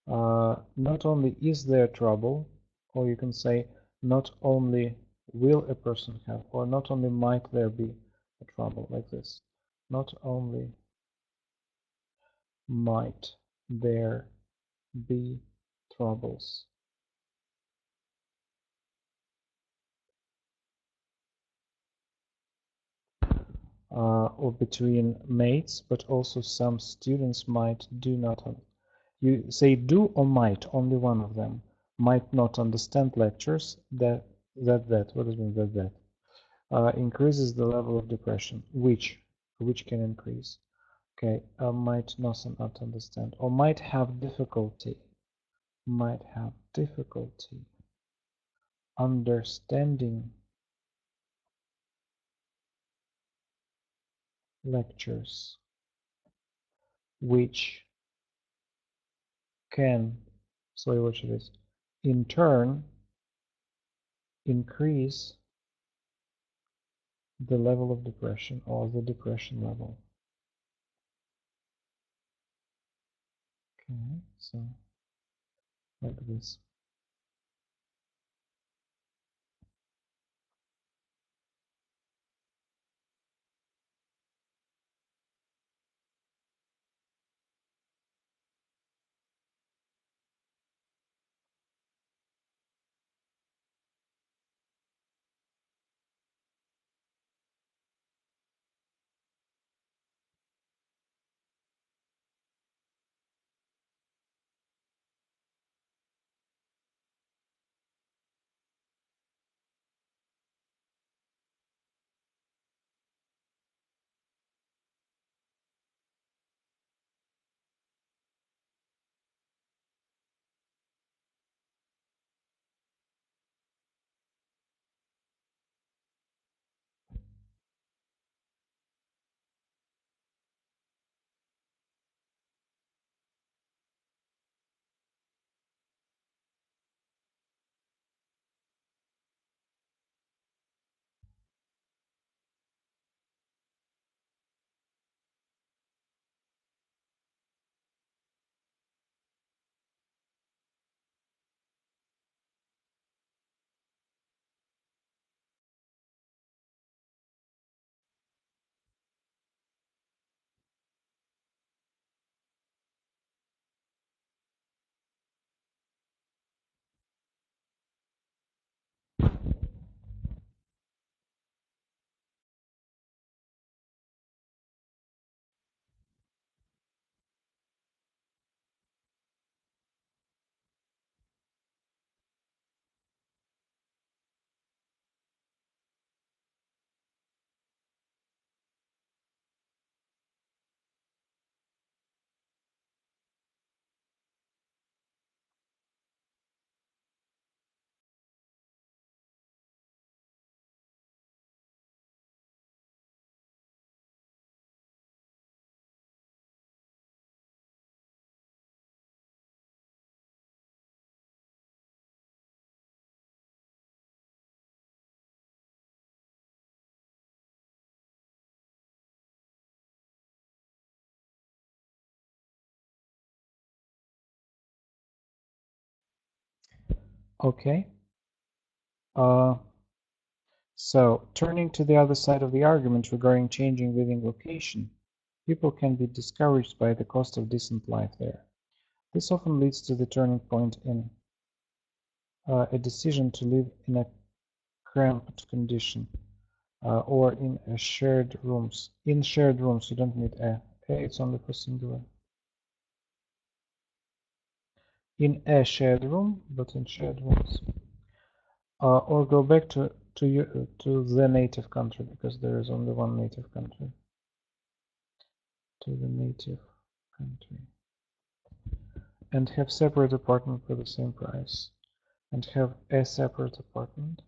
Not only is there trouble, or you can say not only will a person have, or not only might there be a trouble, like this. Not only might there be troubles. Or between mates, but also some students might do not. You say do or might, only one of them. Might not understand lectures. That. What does it mean that? Increases the level of depression. Which can increase. Okay, might not understand, or might have difficulty. Might have difficulty understanding lectures, which can, sorry, what it is, in turn increase the level of depression, or the depression level. Okay, so like this. Okay. So, turning to the other side of the argument regarding changing living location, people can be discouraged by the cost of decent life there. This often leads to the turning point in a decision to live in a cramped condition or in shared rooms. In shared rooms, you don't need a. It's only for singular. In a shared room, but in shared rooms. Or go back to the native country, because there is only one native country. To the native country. And have separate apartment for the same price. And have a separate apartment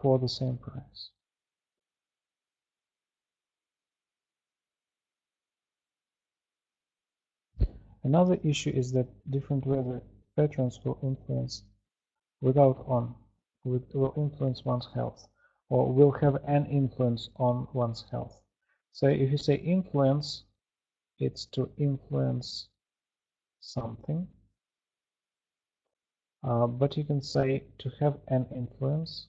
for the same price. Another issue is that different weather patterns will influence will influence one's health, or will have an influence on one's health. So if you say influence, it's to influence something, but you can say to have an influence,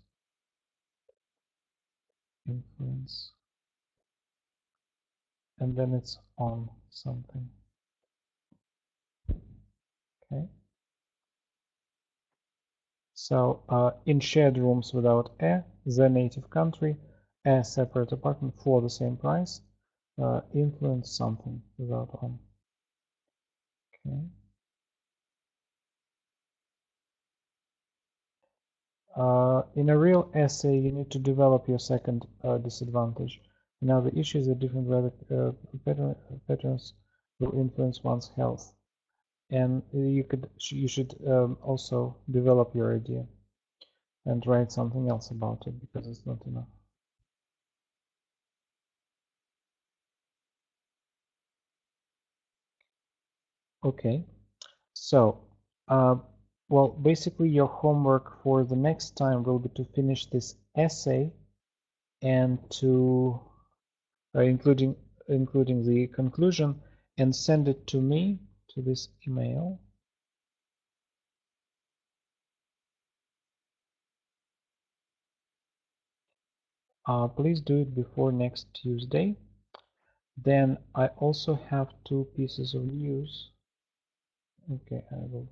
and then it's on something. Okay. So in shared rooms without a, the native country, a separate apartment for the same price, influence something without on. Okay. In a real essay, you need to develop your second disadvantage. Now, the issue is that different weather patterns will influence one's health, and you should also develop your idea and write something else about it, because it's not enough. Okay, so well, basically your homework for the next time will be to finish this essay and to including the conclusion, and send it to me to this email. Please do it before next Tuesday. Then I also have two pieces of news. Okay, I will